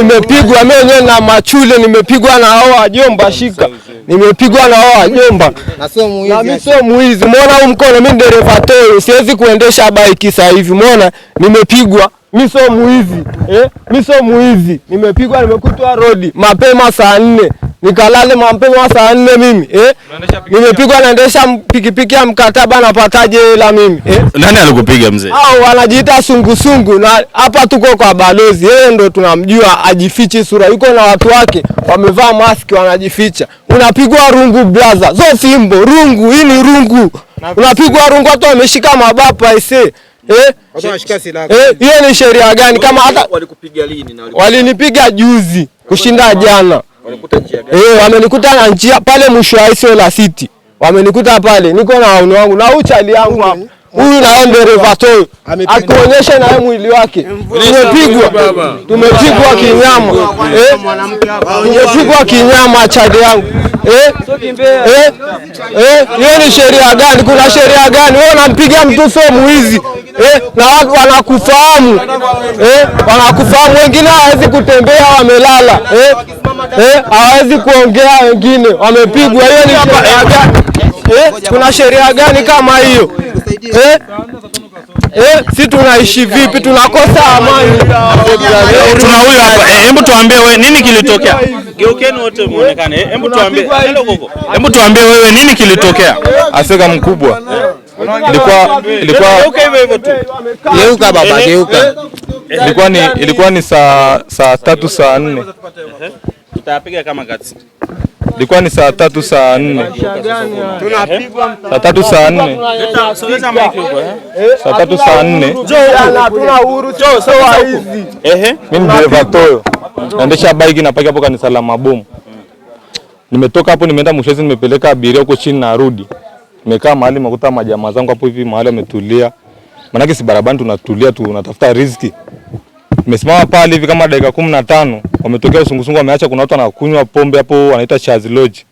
nimepigwa mwenyewe na machule, nimepigwa na hao wajomba shika. Nimepigwa na hao wajomba. Na mimi sio muizi. Muona huu mkono mimi dereva toyo, siwezi kuendesha bike sasa hivi. Muona nimepigwa. Mimi sio muizi. Mimi sio muizi. Nimepigwa, nimekutwa road mapema saa 4. Nikalale mapema saa 4 mimi. Nimepigwa naendesha pikipiki ya mkataba, napataje hela mimi? Nani alikupiga mzee? Hao wanajiita sungusungu, na hapa tuko kwa balozi. Yeye ndo tunamjua, ajifichi sura. Yuko na watu wake wamevaa maski wanajificha. Unapigwa rungu brother. Zo fimbo, rungu, hii ni rungu. Unapigwa rungu, watu wameshika mabapa aise. Watu wanashika silaha. Hiyo ni sheria gani? Kama hata walikupiga lini na walinipiga juzi kushinda jana. Walikuta njia gani? Wamenikuta na njia pale mwisho wa Isola City. Wamenikuta pale, niko na wauni wangu na uchali yangu hapa. Huyu na dereva toyo akuonyesha na mwili wake. Tumepigwa kinyama. Tumepigwa kinyama chade yangu. Hiyo ni sheria gani? Kuna sheria gani? Wewe unampiga mtu sio muizi. Na watu wanakufahamu. Wanakufahamu, wengine hawezi kutembea wamelala. Hawezi kuongea, wengine wamepigwa. Hiyo ni sheria gani? Kuna sheria gani kama hiyo? Si tunaishi vipi? Tunakosa amani. Tuna huyu hapa. Hebu tuambie wewe nini kilitokea? Geukeni wote muonekane. Hebu tuambie. Hebu tuambie wewe nini kilitokea? Aseka mkubwa. Ilikuwa hivyo tu. Geuka baba, geuka. Ilikuwa ni saa 3 saa 4. Tutapiga kama kati. Ilikuwa ni saa 3 saa 4. Tunapigwa saa 3 saa 4. Sogeza mic huko saa 3 saa 4. Hatuna uhuru sio hizi. Mimi dereva toyo. Naendesha bike na paki hapo kanisa la Mabomu. Nimetoka hapo nimeenda Mshezi, nimepeleka abiria huko chini na rudi. Nimekaa mahali makuta majamaa zangu hapo hivi mahali wametulia. Maana si barabara tunatulia tu, tunatafuta riziki. Nimesimama pale hivi kama dakika 15, wametokea usungusungu, wameacha kuna watu wanakunywa pombe hapo wanaita Chazi Lodge.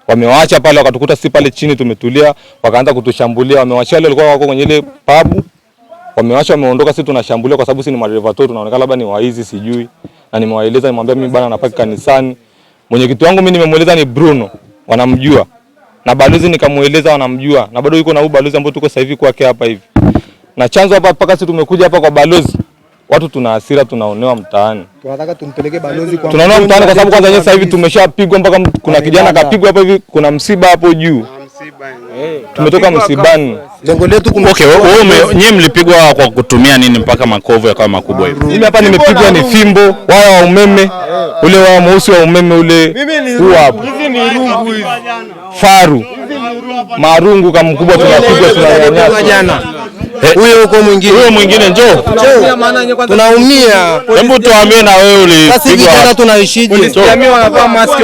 Wamewaacha pale, wakatukuta si pale chini tumetulia, wakaanza kutushambulia. Wamewaacha wale walikuwa wako kwenye ile pub. Wamewaacha wameondoka, sisi tunashambulia kwa sababu sisi ni madereva tu, tunaonekana labda ni waizi sijui. Na nimewaeleza, nimwambia mimi bana napaki kanisani. Mwenyekiti wangu mimi nimemueleza ni Bruno, wanamjua. Na balozi nikamueleza wanamjua. Na bado yuko na huyu balozi ambao tuko sasa hivi kwake hapa hivi. Na chanzo hapa mpaka sisi tumekuja hapa kwa balozi. Watu tuna hasira, tunaonewa mtaani. Tunataka tumpeleke balozi kwa tunaonewa mtaani kwa sababu kwanza sasa hivi tumeshapigwa mpaka kuna kijana kapigwa hapa hivi, kuna msiba hapo juu. Tumetoka msibani. Lengo letu okay, wewe nyinyi mlipigwa kwa kutumia nini mpaka makovu yakawa makubwa hivi? Mimi hapa nimepigwa ni fimbo, wao wa umeme, ule wao mweusi wa umeme ule. Huu hapo. Hizi ni rungu hizi. Faru. Marungu kama mkubwa tunapigwa tunanyanyasa jana. Huyo huko mwingine. Huyo mwingine njoo. Tunaumia. Hebu tuambie na wewe ulipigwa. Sasa hivi jana tunaishije? Jamii wanavaa maski